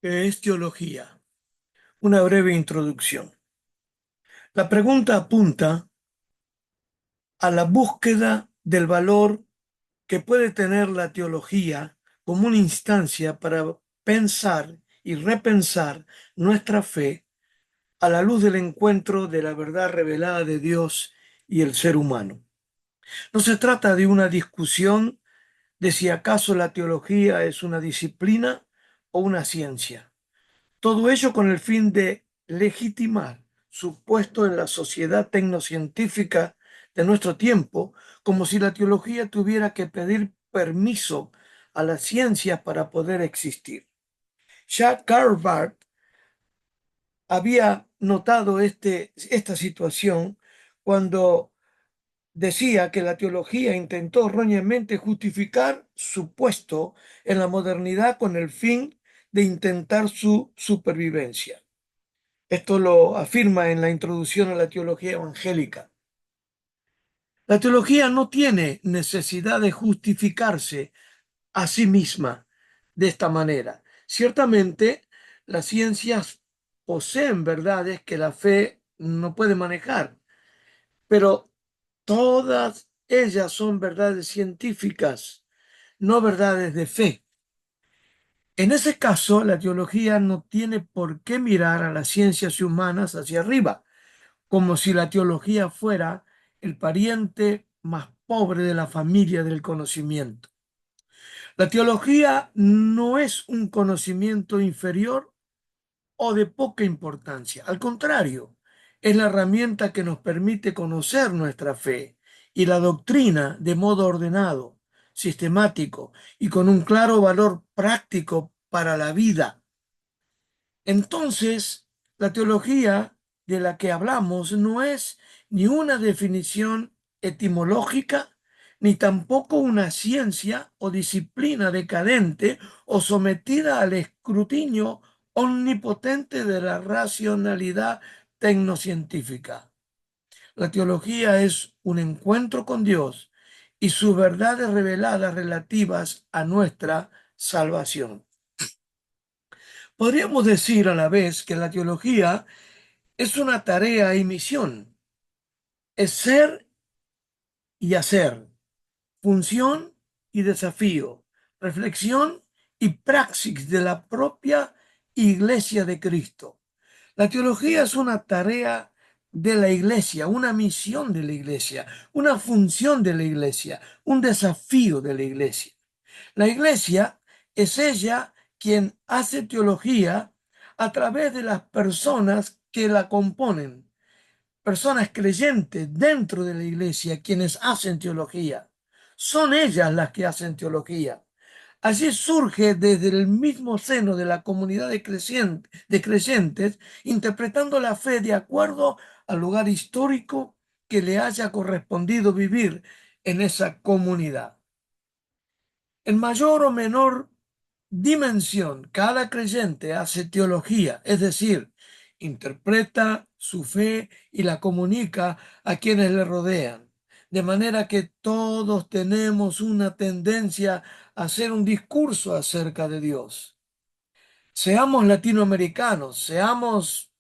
¿Qué es teología? Una breve introducción. La pregunta apunta a la búsqueda del valor que puede tener la teología como una instancia para pensar y repensar nuestra fe a la luz del encuentro de la verdad revelada de Dios y el ser humano. No se trata de una discusión de si acaso la teología es una disciplina o una ciencia. Todo ello con el fin de legitimar su puesto en la sociedad tecnocientífica de nuestro tiempo, como si la teología tuviera que pedir permiso a las ciencias para poder existir. Jacques Carlbart había notado esta situación cuando decía que la teología intentó erróneamente justificar su puesto en la modernidad con el fin de intentar su supervivencia. Esto lo afirma en la introducción a la teología evangélica. La teología no tiene necesidad de justificarse a sí misma de esta manera. Ciertamente, las ciencias poseen verdades que la fe no puede manejar, pero todas ellas son verdades científicas, no verdades de fe. En ese caso, la teología no tiene por qué mirar a las ciencias humanas hacia arriba, como si la teología fuera el pariente más pobre de la familia del conocimiento. La teología no es un conocimiento inferior o de poca importancia. Al contrario, es la herramienta que nos permite conocer nuestra fe y la doctrina de modo ordenado, sistemático y con un claro valor práctico para la vida. Entonces, la teología de la que hablamos no es ni una definición etimológica, ni tampoco una ciencia o disciplina decadente o sometida al escrutinio omnipotente de la racionalidad tecnocientífica. La teología es un encuentro con Dios y sus verdades reveladas relativas a nuestra salvación. Podríamos decir a la vez que la teología es una tarea y misión, es ser y hacer, función y desafío, reflexión y praxis de la propia Iglesia de Cristo. La teología es una tarea de la Iglesia, una misión de la Iglesia, una función de la Iglesia, un desafío de la Iglesia. La Iglesia es ella quien hace teología a través de las personas que la componen, personas creyentes dentro de la Iglesia quienes hacen teología. Son ellas las que hacen teología. Así surge desde el mismo seno de la comunidad de creyentes, interpretando la fe de acuerdo al lugar histórico que le haya correspondido vivir en esa comunidad. En mayor o menor dimensión, cada creyente hace teología, es decir, interpreta su fe y la comunica a quienes le rodean. De manera que todos tenemos una tendencia a hacer un discurso acerca de Dios. Seamos latinoamericanos, seamos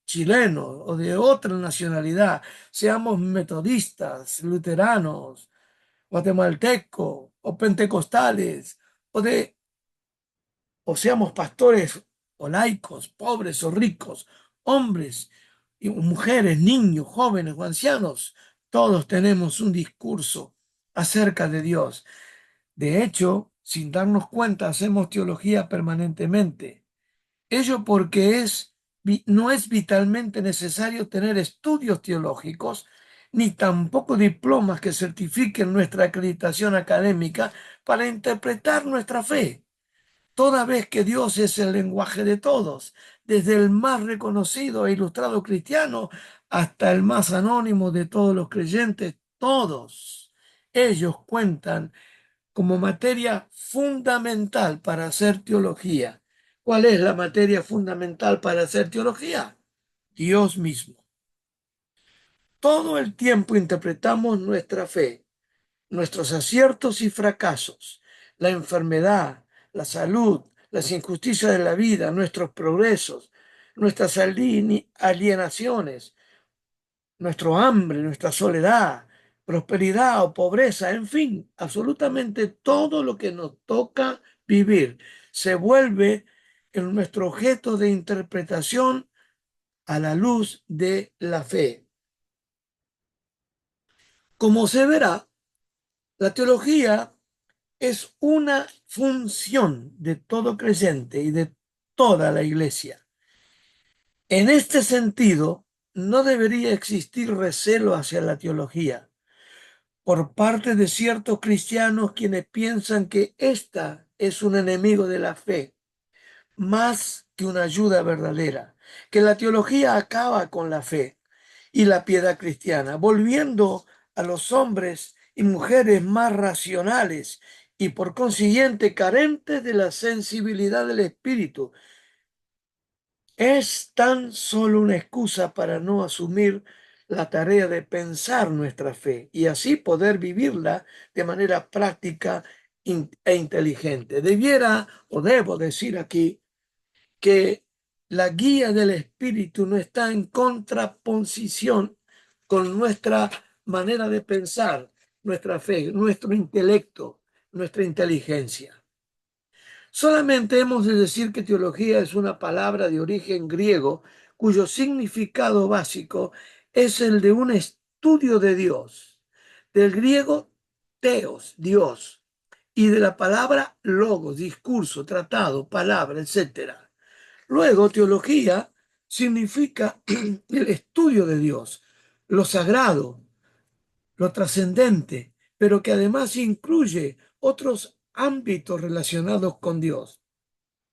chilenos o de otra nacionalidad, seamos metodistas, luteranos, guatemaltecos o pentecostales o seamos pastores o laicos, pobres o ricos, hombres y mujeres, niños, jóvenes o ancianos, todos tenemos un discurso acerca de Dios. De hecho, sin darnos cuenta, hacemos teología permanentemente. Ello porque no es vitalmente necesario tener estudios teológicos, ni tampoco diplomas que certifiquen nuestra acreditación académica para interpretar nuestra fe, toda vez que Dios es el lenguaje de todos, desde el más reconocido e ilustrado cristiano hasta el más anónimo de todos los creyentes, todos ellos cuentan como materia fundamental para hacer teología. ¿Cuál es la materia fundamental para hacer teología? Dios mismo. Todo el tiempo interpretamos nuestra fe, nuestros aciertos y fracasos, la enfermedad, la salud, las injusticias de la vida, nuestros progresos, nuestras alienaciones, nuestro hambre, nuestra soledad, prosperidad o pobreza, en fin, absolutamente todo lo que nos toca vivir se vuelve en nuestro objeto de interpretación a la luz de la fe. Como se verá, la teología es una función de todo creyente y de toda la iglesia. En este sentido, no debería existir recelo hacia la teología por parte de ciertos cristianos quienes piensan que ésta es un enemigo de la fe, más que una ayuda verdadera, que la teología acaba con la fe y la piedad cristiana, volviendo a los hombres y mujeres más racionales y por consiguiente carentes de la sensibilidad del espíritu. Es tan solo una excusa para no asumir la tarea de pensar nuestra fe y así poder vivirla de manera práctica e inteligente. Debiera o debo decir aquí que la guía del espíritu no está en contraposición con nuestra manera de pensar, nuestra fe, nuestro intelecto, nuestra inteligencia. Solamente hemos de decir que teología es una palabra de origen griego cuyo significado básico es el de un estudio de Dios, del griego teos, Dios, y de la palabra logos, discurso, tratado, palabra, etcétera. Luego, teología significa el estudio de Dios, lo sagrado, lo trascendente, pero que además incluye otros ámbitos relacionados con Dios,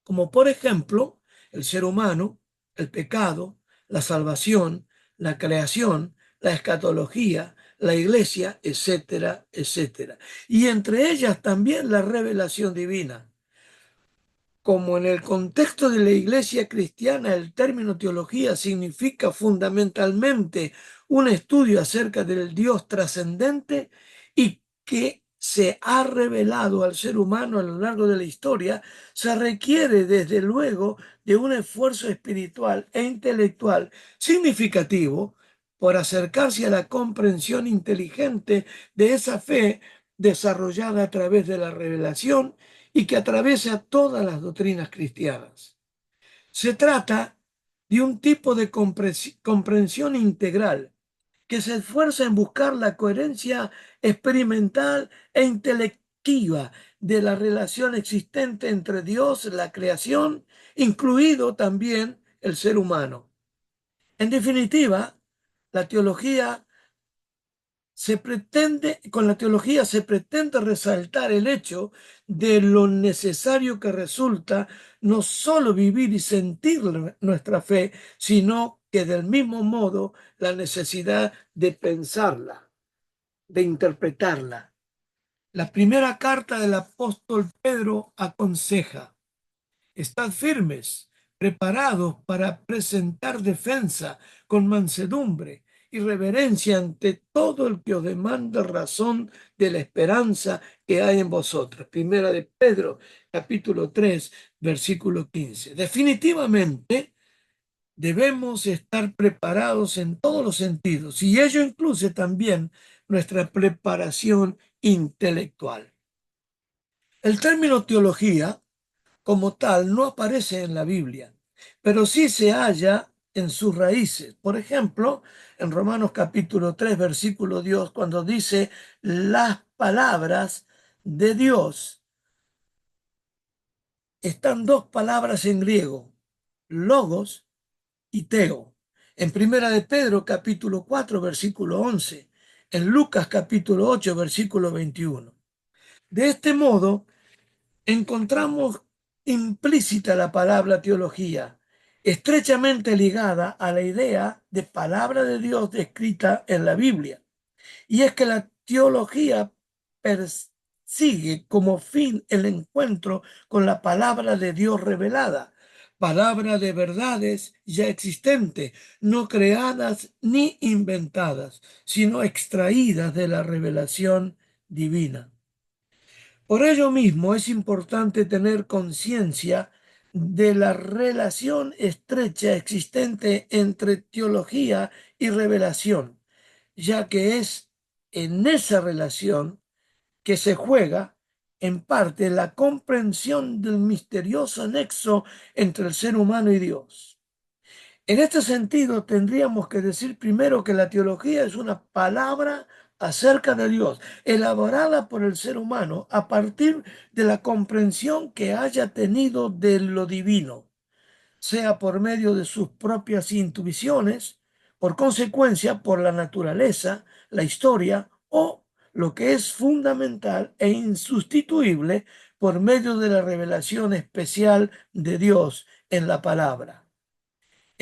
como por ejemplo el ser humano, el pecado, la salvación, la creación, la escatología, la iglesia, etcétera, etcétera. Y entre ellas también la revelación divina. Como en el contexto de la iglesia cristiana el término teología significa fundamentalmente un estudio acerca del Dios trascendente y que se ha revelado al ser humano a lo largo de la historia, se requiere desde luego de un esfuerzo espiritual e intelectual significativo por acercarse a la comprensión inteligente de esa fe desarrollada a través de la revelación y que atraviesa todas las doctrinas cristianas. Se trata de un tipo de comprensión integral que se esfuerza en buscar la coherencia experimental e intelectiva de la relación existente entre Dios, la creación, incluido también el ser humano. En definitiva, la teología con la teología se pretende resaltar el hecho de lo necesario que resulta no solo vivir y sentir nuestra fe, sino que del mismo modo la necesidad de pensarla, de interpretarla. La primera carta del apóstol Pedro aconseja: estad firmes, preparados para presentar defensa con mansedumbre y reverencia ante todo el que os demanda razón de la esperanza que hay en vosotros. Primera de Pedro, capítulo 3, versículo 15. Definitivamente debemos estar preparados en todos los sentidos y ello incluye también nuestra preparación intelectual. El término teología como tal no aparece en la Biblia, pero sí se halla en sus raíces. Por ejemplo, en Romanos capítulo 3, versículo 2, cuando dice las palabras de Dios, están dos palabras en griego, logos y teo. En Primera de Pedro capítulo 4, versículo 11, en Lucas capítulo 8, versículo 21. De este modo, encontramos implícita la palabra teología, estrechamente ligada a la idea de palabra de Dios descrita en la Biblia. Y es que la teología persigue como fin el encuentro con la palabra de Dios revelada, palabra de verdades ya existentes, no creadas ni inventadas, sino extraídas de la revelación divina. Por ello mismo es importante tener conciencia de la relación estrecha existente entre teología y revelación, ya que es en esa relación que se juega en parte la comprensión del misterioso nexo entre el ser humano y Dios. En este sentido, tendríamos que decir primero que la teología es una palabra acerca de Dios, elaborada por el ser humano a partir de la comprensión que haya tenido de lo divino, sea por medio de sus propias intuiciones, por consecuencia, por la naturaleza, la historia o, lo que es fundamental e insustituible, por medio de la revelación especial de Dios en la palabra.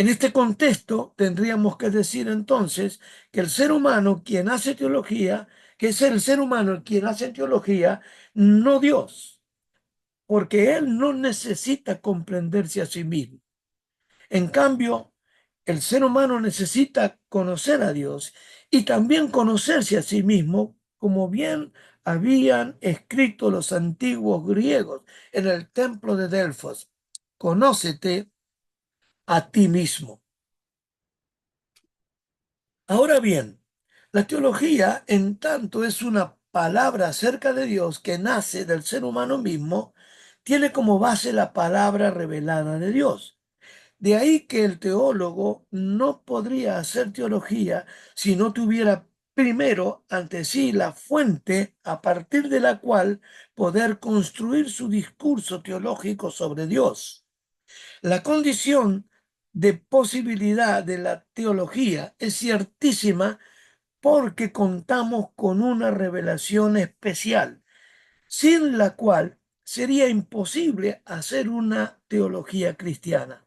En este contexto, tendríamos que decir entonces que el ser humano quien hace teología, que es el ser humano el quien hace teología, no Dios, porque él no necesita comprenderse a sí mismo. En cambio, el ser humano necesita conocer a Dios y también conocerse a sí mismo, como bien habían escrito los antiguos griegos en el templo de Delfos. Conócete a ti mismo. Ahora bien, la teología, en tanto es una palabra acerca de Dios que nace del ser humano mismo, tiene como base la palabra revelada de Dios. De ahí que el teólogo no podría hacer teología si no tuviera primero ante sí la fuente a partir de la cual poder construir su discurso teológico sobre Dios. La condición de posibilidad de la teología es ciertísima porque contamos con una revelación especial, sin la cual sería imposible hacer una teología cristiana.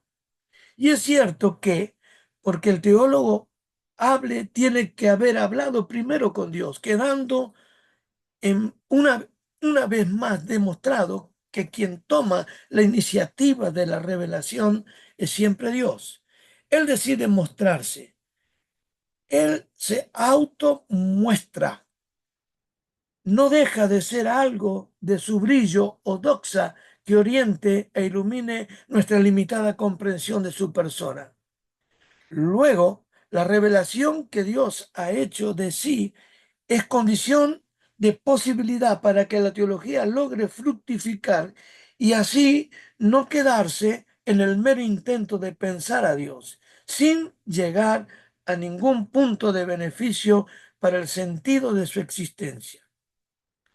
Y es cierto que, porque el teólogo hable, tiene que haber hablado primero con Dios, quedando en una vez más demostrado que quien toma la iniciativa de la revelación es siempre Dios. Él decide mostrarse. Él se automuestra. No deja de ser algo de su brillo o doxa que oriente e ilumine nuestra limitada comprensión de su persona. Luego, la revelación que Dios ha hecho de sí es condición de posibilidad para que la teología logre fructificar y así no quedarse en el mero intento de pensar a Dios, sin llegar a ningún punto de beneficio para el sentido de su existencia.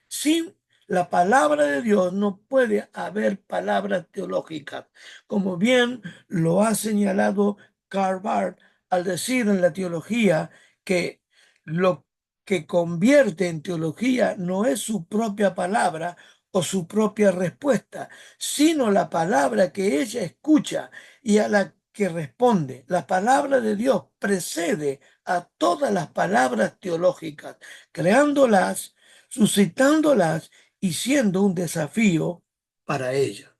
Sin la palabra de Dios no puede haber palabras teológicas, como bien lo ha señalado Karl Barth al decir en la teología que lo que convierte en teología no es su propia palabra o su propia respuesta, sino la palabra que ella escucha y a la que responde. La palabra de Dios precede a todas las palabras teológicas, creándolas, suscitándolas y siendo un desafío para ella.